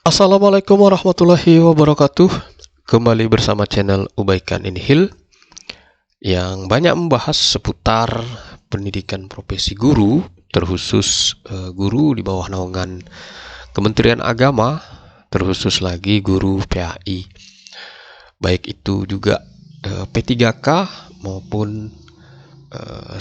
Assalamualaikum warahmatullahi wabarakatuh. Kembali bersama channel Ubaikan Inhil yang banyak membahas seputar pendidikan profesi guru, terkhusus guru di bawah naungan Kementerian Agama, terkhusus lagi guru PAI. Baik itu juga P3K maupun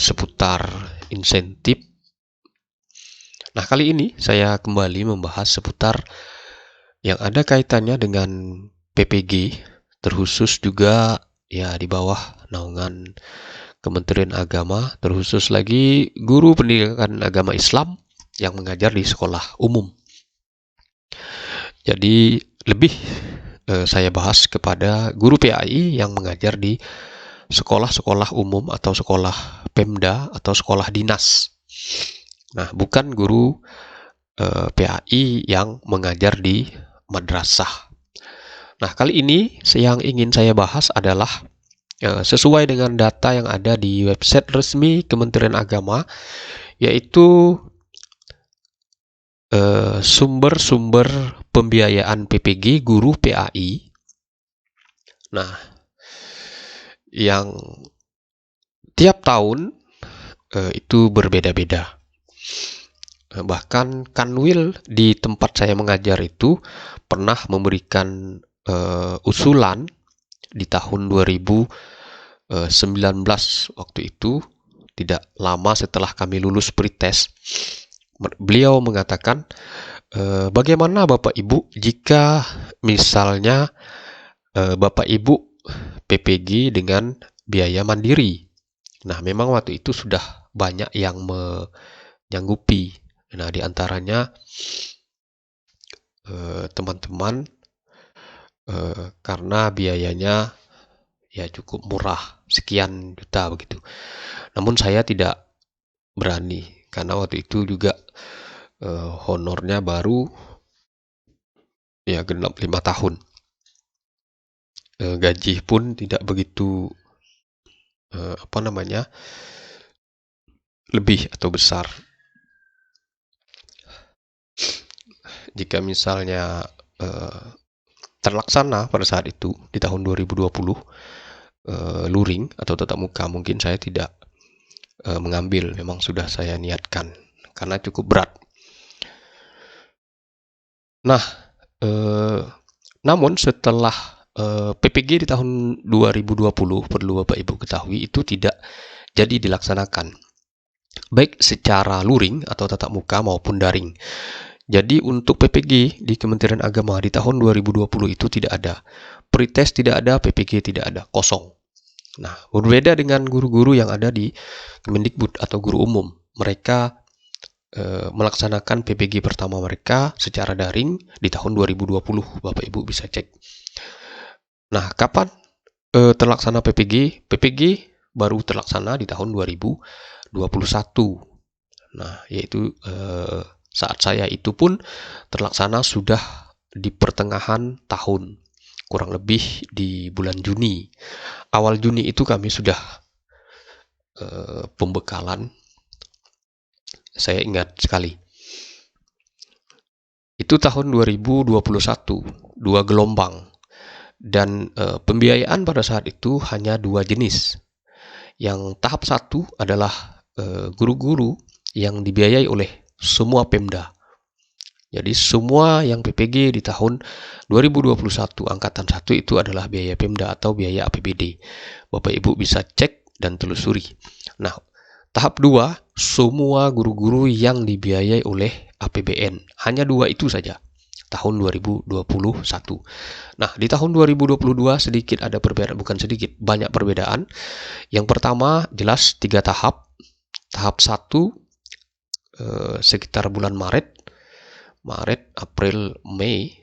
seputar insentif. Nah, kali ini saya kembali membahas seputar yang ada kaitannya dengan PPG, terkhusus juga ya di bawah naungan Kementerian Agama, terkhusus lagi guru pendidikan agama Islam yang mengajar di sekolah umum. Jadi lebih saya bahas kepada guru PAI yang mengajar di sekolah-sekolah umum atau sekolah Pemda atau sekolah dinas. Nah, bukan guru PAI yang mengajar di madrasah. Nah, kali ini yang ingin saya bahas adalah sesuai dengan data yang ada di website resmi Kementerian Agama, yaitu sumber-sumber pembiayaan PPG guru PAI. Nah, yang tiap tahun itu berbeda-beda. Bahkan Kanwil di tempat saya mengajar itu pernah memberikan usulan di tahun 2019 waktu itu, tidak lama setelah kami lulus pretest. Beliau mengatakan, bagaimana Bapak Ibu jika misalnya Bapak Ibu PPG dengan biaya mandiri. Nah, memang waktu itu sudah banyak yang menyanggupi. Nah, di antaranya teman-teman karena biayanya ya cukup murah, sekian juta begitu. Namun saya tidak berani karena waktu itu juga honornya baru ya genap 5 tahun. Gaji pun tidak begitu lebih atau besar. Jika misalnya terlaksana pada saat itu di tahun 2020 luring atau tatap muka, mungkin saya tidak mengambil, memang sudah saya niatkan karena cukup berat. Nah, namun setelah PPG di tahun 2020, perlu Bapak Ibu ketahui, itu tidak jadi dilaksanakan, baik secara luring atau tatap muka maupun daring. Jadi untuk PPG di Kementerian Agama di tahun 2020 itu tidak ada. Pretest tidak ada, PPG tidak ada, kosong. Nah, berbeda dengan guru-guru yang ada di Kemendikbud atau guru umum. Mereka melaksanakan PPG pertama mereka secara daring di tahun 2020. Bapak Ibu bisa cek. Nah, kapan terlaksana PPG? PPG baru terlaksana di tahun 2021. Nah, yaitu saat saya itu pun terlaksana sudah di pertengahan tahun, kurang lebih di bulan Juni. Awal Juni itu kami sudah pembekalan. Saya ingat sekali. Itu tahun 2021, 2 gelombang. Dan pembiayaan pada saat itu hanya 2 jenis. Yang tahap 1 adalah guru-guru yang dibiayai oleh semua Pemda. Jadi semua yang PPG di tahun 2021 angkatan 1 itu adalah biaya Pemda atau biaya APBD. Bapak Ibu bisa cek dan telusuri. Nah, tahap 2, semua guru-guru yang dibiayai oleh APBN. Hanya 2 itu saja. Tahun 2021. Nah, di tahun 2022 sedikit ada perbedaan, bukan sedikit, banyak perbedaan. Yang pertama jelas 3 tahap. Tahap 1 sekitar bulan Maret, April, Mei,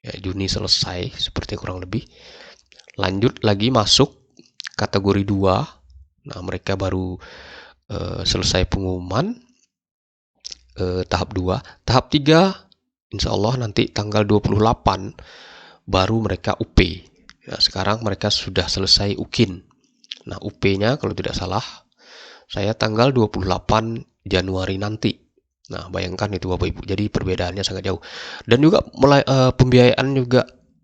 ya, Juni selesai seperti kurang lebih. Lanjut lagi masuk kategori 2. Nah, mereka baru selesai pengumuman tahap 2. Tahap 3 insya Allah nanti tanggal 28 baru mereka UP. Nah, sekarang mereka sudah selesai UKIN. Nah, UP-nya kalau tidak salah saya tanggal 28 Januari nanti. Nah, bayangkan itu Bapak Ibu. Jadi perbedaannya sangat jauh. Dan juga pembiayaan juga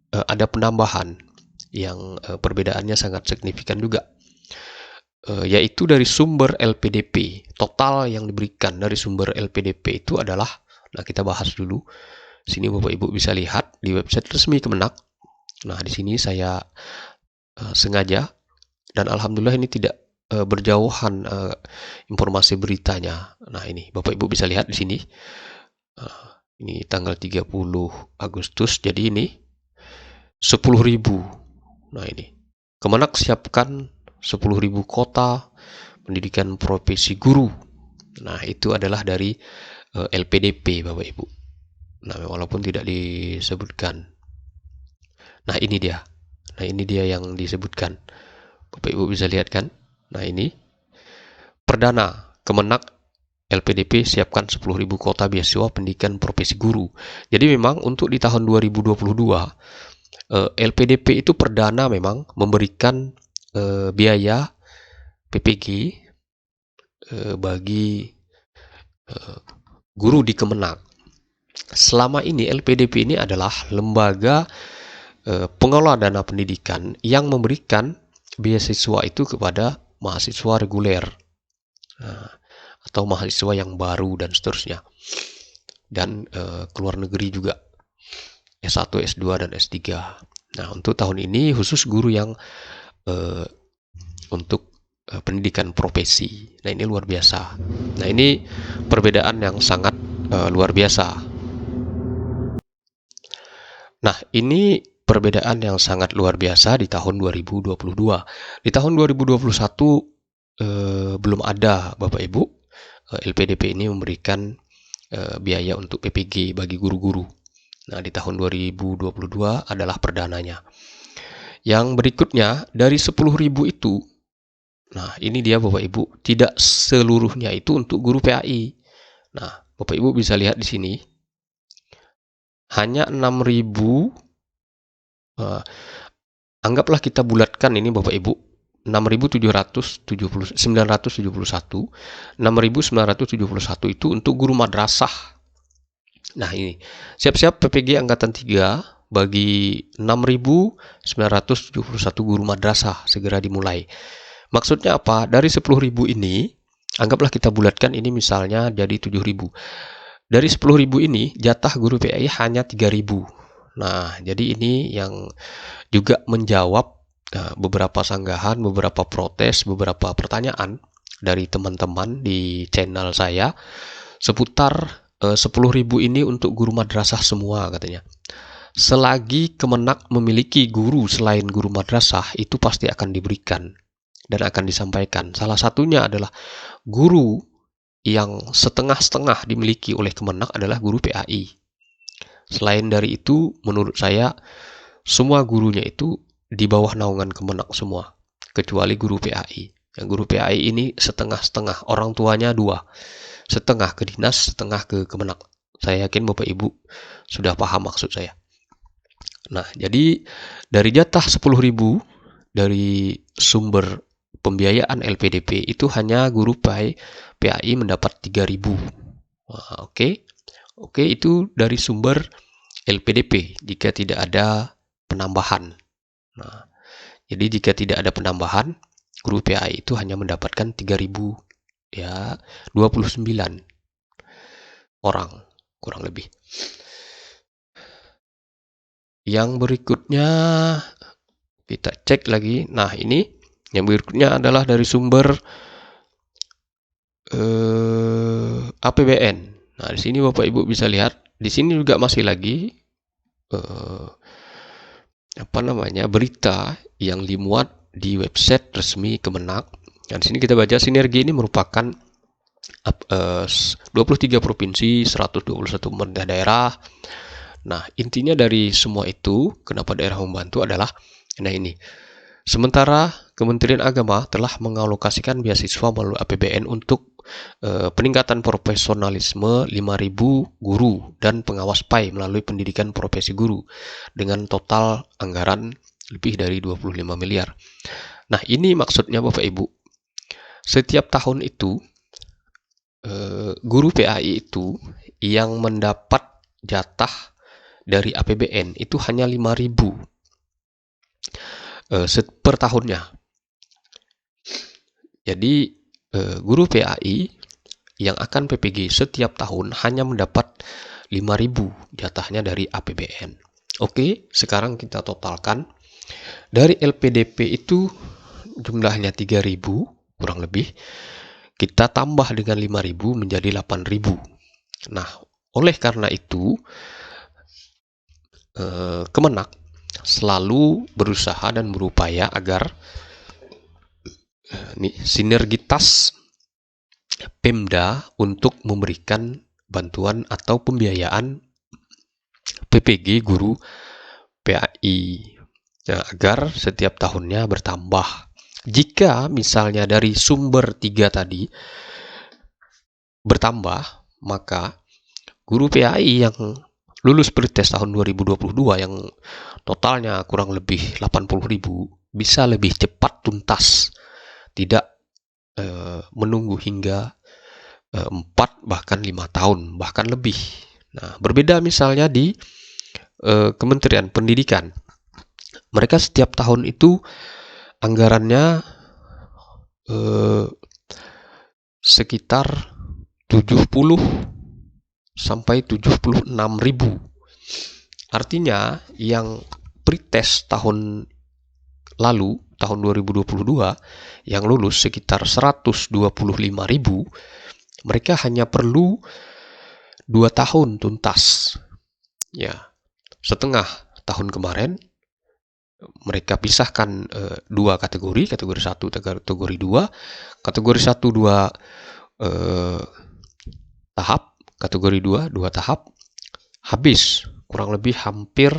ada penambahan yang perbedaannya sangat signifikan juga. Yaitu dari sumber LPDP. Total yang diberikan dari sumber LPDP itu adalah, nah kita bahas dulu. Sini Bapak Ibu bisa lihat di website resmi Kemenak. Nah, di sini saya sengaja, dan alhamdulillah ini tidak berjauhan informasi beritanya. Nah, ini Bapak Ibu bisa lihat di sini. Ini tanggal 30 Agustus, jadi ini 10.000. Nah, ini Kemenak siapkan 10.000 kota pendidikan profesi guru. Nah, itu adalah dari LPDP Bapak Ibu. Nah, walaupun tidak disebutkan. Nah, ini dia. Nah, ini dia yang disebutkan. Bapak Ibu bisa lihat kan? Nah, ini Perdana Kemenak LPDP siapkan 10.000 kota beasiswa pendidikan profesi guru. Jadi memang untuk di tahun 2022 LPDP itu perdana memang memberikan biaya PPG bagi guru di Kemenak. Selama ini LPDP ini adalah lembaga pengelola dana pendidikan yang memberikan beasiswa itu kepada mahasiswa reguler atau mahasiswa yang baru dan seterusnya, dan keluar negeri juga, S1, S2, dan S3. Nah, untuk tahun ini khusus guru yang untuk pendidikan profesi. Nah, ini luar biasa. Nah, ini perbedaan yang sangat luar biasa. Nah, ini perbedaan yang sangat luar biasa di tahun 2022. Di tahun 2021 belum ada Bapak Ibu LPDP ini memberikan biaya untuk PPG bagi guru-guru. Nah, di tahun 2022 adalah perdananya. Yang berikutnya dari 10.000 itu, nah ini dia Bapak Ibu, tidak seluruhnya itu untuk guru PAI. Nah, Bapak Ibu bisa lihat di sini, hanya 6.000, anggaplah kita bulatkan ini Bapak Ibu, 6.971 itu untuk guru madrasah. Nah, ini siap-siap PPG angkatan 3 bagi 6.971 guru madrasah segera dimulai. Maksudnya apa? Dari 10.000 ini, anggaplah kita bulatkan ini misalnya jadi 7.000. Dari 10.000 ini, jatah guru PAI hanya 3.000. Nah, jadi ini yang juga menjawab beberapa sanggahan, beberapa protes, beberapa pertanyaan dari teman-teman di channel saya seputar 10.000 ini untuk guru madrasah semua katanya. Selagi Kemenak memiliki guru selain guru madrasah, itu pasti akan diberikan dan akan disampaikan. Salah satunya adalah guru yang setengah-setengah dimiliki oleh Kemenak adalah guru PAI. Selain dari itu, menurut saya, semua gurunya itu di bawah naungan Kemenak semua, kecuali guru PAI. Yang guru PAI ini setengah-setengah, orang tuanya dua, setengah ke dinas, setengah ke Kemenak. Saya yakin Bapak Ibu sudah paham maksud saya. Nah, jadi dari jatah 10.000 dari sumber pembiayaan LPDP itu hanya guru PAI mendapat 3.000. Nah, Oke, itu dari sumber LPDP jika tidak ada penambahan. Nah, jadi jika tidak ada penambahan, guru PAI itu hanya mendapatkan 3.000, ya 29 orang kurang lebih. Yang berikutnya kita cek lagi. Nah, ini yang berikutnya adalah dari sumber APBN. Nah, di sini Bapak Ibu bisa lihat, di sini juga masih lagi berita yang dimuat di website resmi Kemenak. Dan di sini kita baca, sinergi ini merupakan 23 provinsi, 121 pemerintah daerah. Nah, intinya dari semua itu, kenapa daerah membantu adalah, nah ini, sementara Kementerian Agama telah mengalokasikan beasiswa melalui APBN untuk peningkatan profesionalisme 5.000 guru dan pengawas PAI melalui pendidikan profesi guru dengan total anggaran lebih dari 25 miliar. Nah, ini maksudnya Bapak Ibu, setiap tahun itu guru PAI itu yang mendapat jatah dari APBN itu hanya 5.000 per tahunnya. Jadi guru PAI yang akan PPG setiap tahun hanya mendapat 5.000 jatahnya dari APBN. Oke, sekarang kita totalkan. Dari LPDP itu jumlahnya 3.000 kurang lebih. Kita tambah dengan 5.000 menjadi 8.000. Nah, oleh karena itu Kemenak selalu berusaha dan berupaya agar sinergitas Pemda untuk memberikan bantuan atau pembiayaan PPG guru PAI agar setiap tahunnya bertambah. Jika misalnya dari sumber 3 tadi bertambah, maka guru PAI yang lulus pretest tahun 2022 yang totalnya kurang lebih 80.000 bisa lebih cepat tuntas, tidak menunggu hingga 4 bahkan 5 tahun bahkan lebih. Nah, berbeda misalnya di Kementerian Pendidikan. Mereka setiap tahun itu anggarannya sekitar 70 sampai 76.000. Artinya yang pretest tahun lalu, tahun 2022, yang lulus sekitar 125.000, mereka hanya perlu 2 tahun tuntas. Ya, setengah tahun kemarin mereka pisahkan 2 kategori 1, kategori 2. Kategori 1 2 tahap, kategori 2 tahap. Habis kurang lebih hampir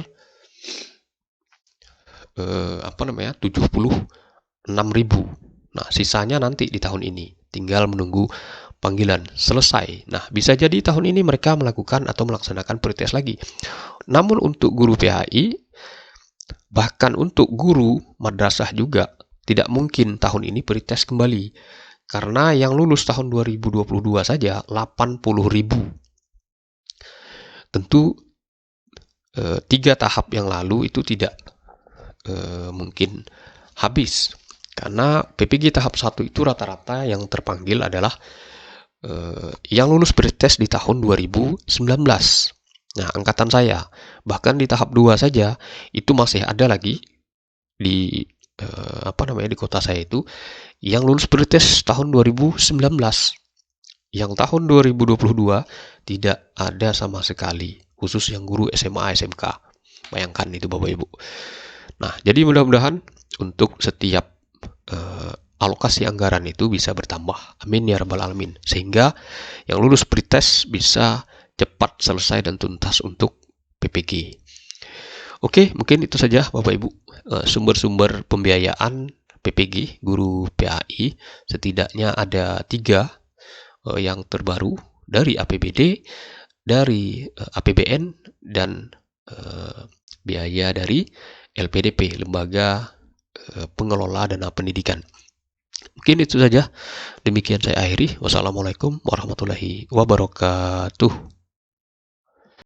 76.000. Nah, sisanya nanti di tahun ini tinggal menunggu panggilan selesai. Nah, bisa jadi tahun ini mereka melakukan atau melaksanakan pretest lagi. Namun untuk guru PAI, bahkan untuk guru madrasah juga tidak mungkin tahun ini pretest kembali. Karena yang lulus tahun 2022 saja 80.000. Tentu 3 tahap yang lalu itu tidak mungkin habis. Karena PPG tahap 1 itu rata-rata yang terpanggil adalah yang lulus pretest di tahun 2019. Nah, angkatan saya. Bahkan di tahap 2 saja itu masih ada lagi di di kota saya itu yang lulus pretest tahun 2019. Yang tahun 2022 tidak ada sama sekali, khusus yang guru SMA SMK. Bayangkan itu Bapak Ibu. Nah, jadi mudah-mudahan untuk setiap alokasi anggaran itu bisa bertambah. Amin ya rabbal alamin. Sehingga yang lulus pretest bisa cepat selesai dan tuntas untuk PPG. Oke, mungkin itu saja Bapak Ibu sumber-sumber pembiayaan PPG guru PAI. Setidaknya ada 3 yang terbaru dari APBD, dari APBN, dan biaya dari LPDP, Lembaga Pengelola Dana Pendidikan. Mungkin itu saja. Demikian saya akhiri. Wassalamualaikum warahmatullahi wabarakatuh.